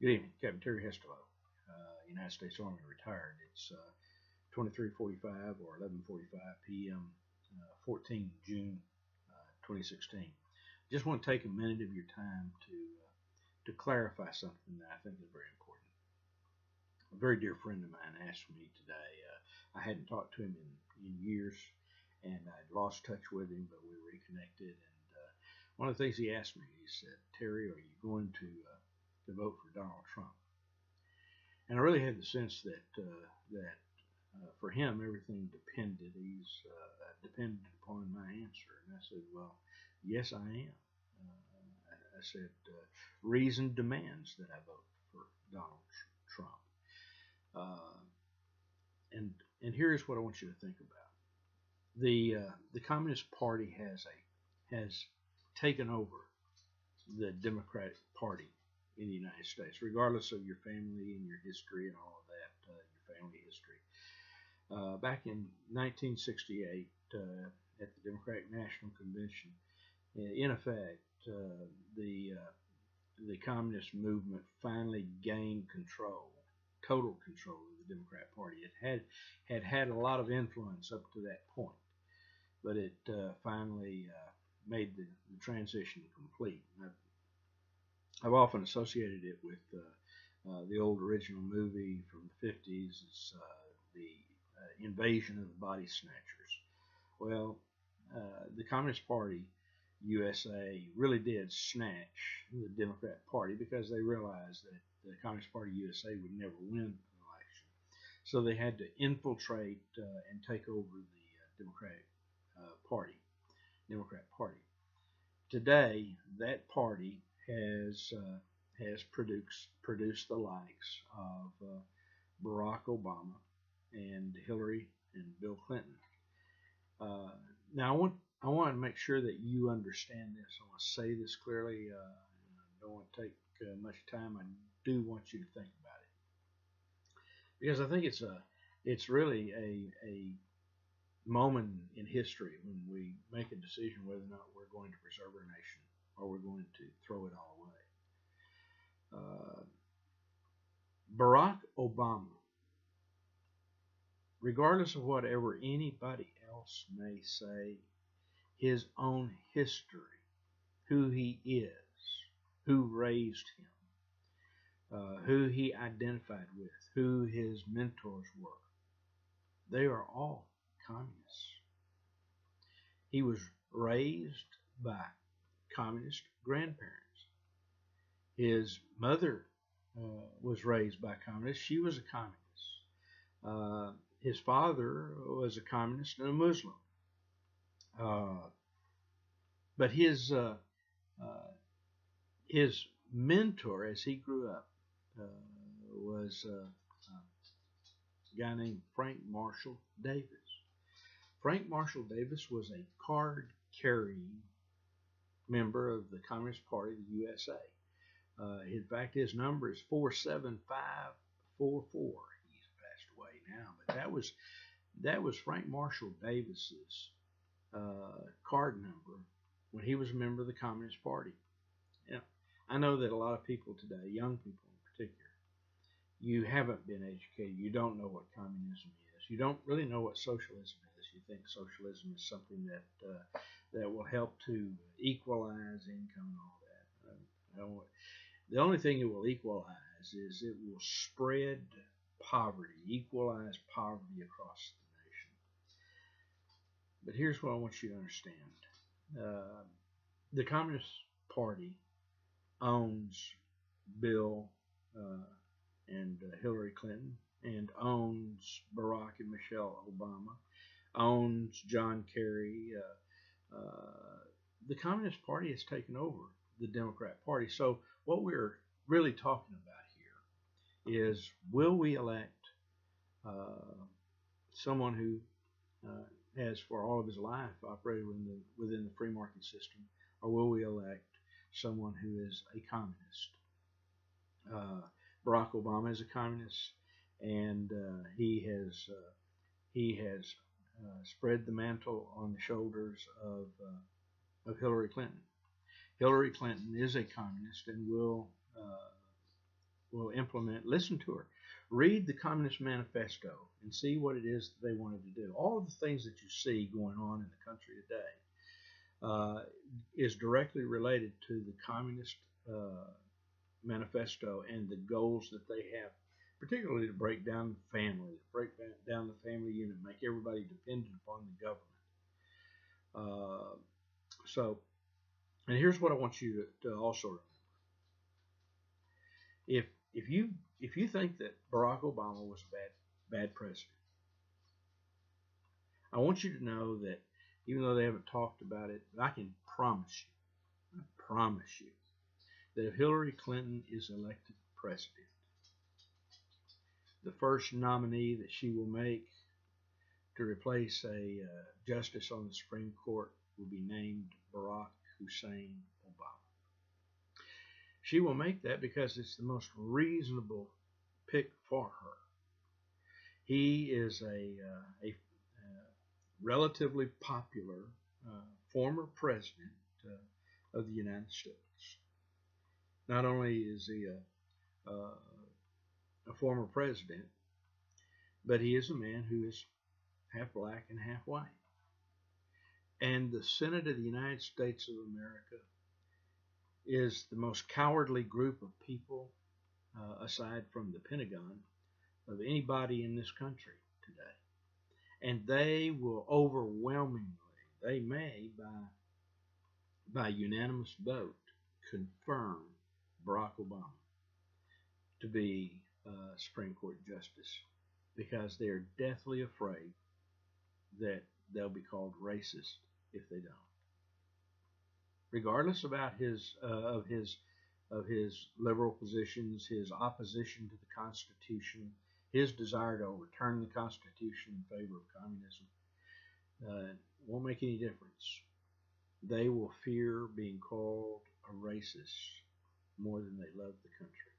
Good evening, Captain Terry Hestilow, United States Army retired. It's 23:45 or 11:45 p.m. 14 June 2016. Just want to take a minute of your time to clarify something that I think is very important. A very dear friend of mine asked me today. I hadn't talked to him in years, and I'd lost touch with him, but we reconnected. And one of the things he asked me, he said, "Terry, are you going to vote for Donald Trump?" And I really had the sense that for him everything depended. He's depended upon my answer, and I said, "Well, yes, I am." I said, "Reason demands that I vote for Donald Trump." And here's what I want you to think about: the Communist Party has taken over the Democratic Party in the United States, regardless of your family and your history and all of that, your family history. Back in 1968, at the Democratic National Convention, in effect, the communist movement finally gained control, total control of the Democrat Party. It had a lot of influence up to that point, but it finally made the transition complete. I've often associated it with the old original movie from the 50s. It's the Invasion of the Body Snatchers. Well, the Communist Party USA really did snatch the Democrat Party because they realized that the Communist Party USA would never win an election. So they had to infiltrate and take over the Democratic Party. Today, that party has produced the likes of Barack Obama and Hillary and Bill Clinton. Now, I want to make sure that you understand this. I want to say this clearly. I don't want to take much time. I do want you to think about it, because I think it's really a moment in history when we make a decision whether or not we're going to preserve our nation or we're going to throw it all away. Barack Obama, regardless of whatever anybody else may say, his own history, who he is, who raised him, who he identified with, who his mentors were, they are all communists. He was raised by communist grandparents. His mother was raised by communists. She was a communist. His father was a communist and a Muslim. But his mentor as he grew up was a guy named Frank Marshall Davis. Frank Marshall Davis was a card-carrying member of the Communist Party of the USA. In fact, his number is 47544. He's passed away now, but that was Frank Marshall Davis's card number when he was a member of the Communist Party. Now, I know that a lot of people today, young people in particular, you haven't been educated. You don't know what communism is. You don't really know what socialism is. You think socialism is something that will help to equalize income and all that. The only thing it will equalize is it will spread poverty, equalize poverty across the nation. But here's what I want you to understand. The Communist Party owns Bill and Hillary Clinton, and owns Barack and Michelle Obama, owns John Kerry. The Communist Party has taken over the Democrat Party. So what we're really talking about here is, will we elect someone who has for all of his life operated within the free market system, or will we elect someone who is a communist? Barack Obama is a communist, and he has spread the mantle on the shoulders of Hillary Clinton. Hillary Clinton is a communist and will will implement. Listen to her. Read the Communist Manifesto and see what it is that they wanted to do. All of the things that you see going on in the country today is directly related to the Communist Manifesto and the goals that they have, particularly to break down the family, break down the family unit, make everybody dependent upon the government. And here's what I want you to also remember. If you think that Barack Obama was a bad president, I want you to know that even though they haven't talked about it, I can promise you that if Hillary Clinton is elected president, the first nominee that she will make to replace a justice on the Supreme Court will be named Barack Hussein Obama. She will make that because it's the most reasonable pick for her. He is a relatively popular former president of the United States. Not only is he a former president, but he is a man who is half black and half white. And the Senate of the United States of America is the most cowardly group of people, aside from the Pentagon, of anybody in this country today. And they will overwhelmingly, they may by unanimous vote, confirm Barack Obama to be Supreme Court Justice, because they're deathly afraid that they'll be called racist if they don't. Regardless about his liberal positions, his opposition to the Constitution, his desire to overturn the Constitution in favor of communism, won't make any difference. They will fear being called a racist more than they love the country,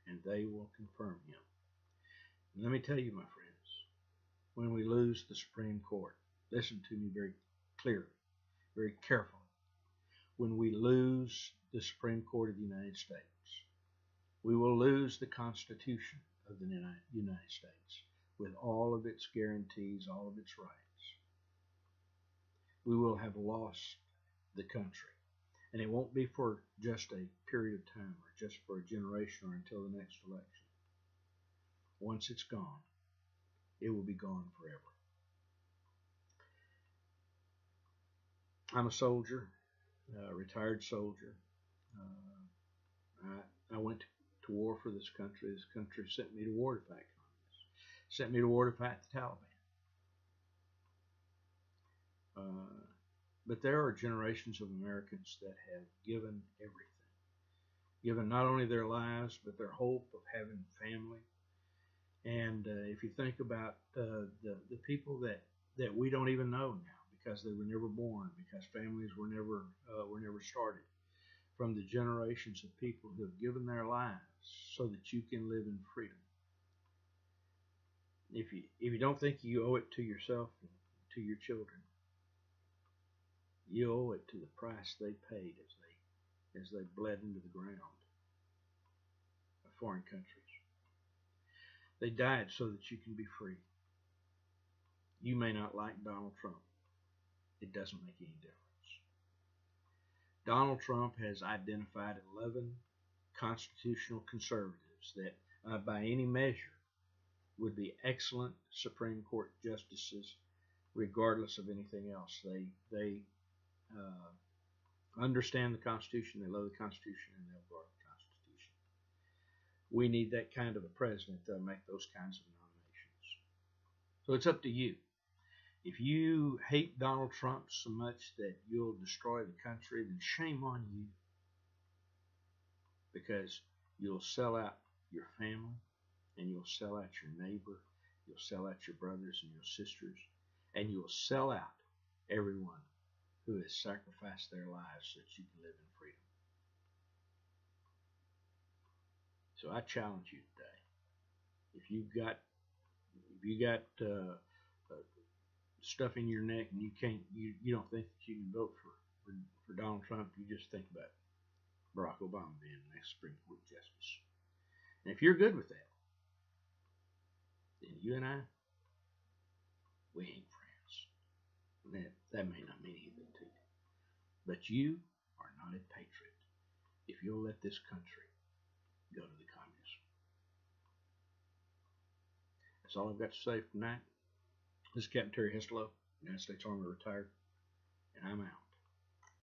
and they will confirm him. And let me tell you, my friends, when we lose the Supreme Court, listen to me very clearly, very carefully. When we lose the Supreme Court of the United States, we will lose the Constitution of the United States with all of its guarantees, all of its rights. We will have lost the country. And it won't be for just a period of time or just for a generation or until the next election. Once it's gone, it will be gone forever. I'm a soldier, a retired soldier. I went to war for this country. This country sent me to war to fight communists, sent me to war to fight the Taliban. But there are generations of Americans that have given everything, given not only their lives, but their hope of having family. And if you think about the people that we don't even know now because they were never born, because families were never started, from the generations of people who have given their lives so that you can live in freedom. If you don't think you owe it to yourself and to your children, you owe it to the price they paid as they bled into the ground of foreign countries. They died so that you can be free. You may not like Donald Trump. It doesn't make any difference. Donald Trump has identified 11 constitutional conservatives that, by any measure, would be excellent Supreme Court justices, regardless of anything else. They understand the Constitution, they love the Constitution, and they'll guard the Constitution. We need that kind of a president to make those kinds of nominations. So it's up to you. If you hate Donald Trump so much that you'll destroy the country, then shame on you, because you'll sell out your family, and you'll sell out your neighbor, you'll sell out your brothers and your sisters, and you'll sell out everyone who has sacrificed their lives so that you can live in freedom. So I challenge you today. If you got stuff in your neck and you don't think that you can vote for Donald Trump, you just think about Barack Obama being the next Supreme Court justice. And if you're good with that, then you and I, we ain't friends. That may not mean anything to you. But you are not a patriot if you'll let this country go to the communists. That's all I've got to say for tonight. This is Captain Terry Hestilow, United States Army retired, and I'm out.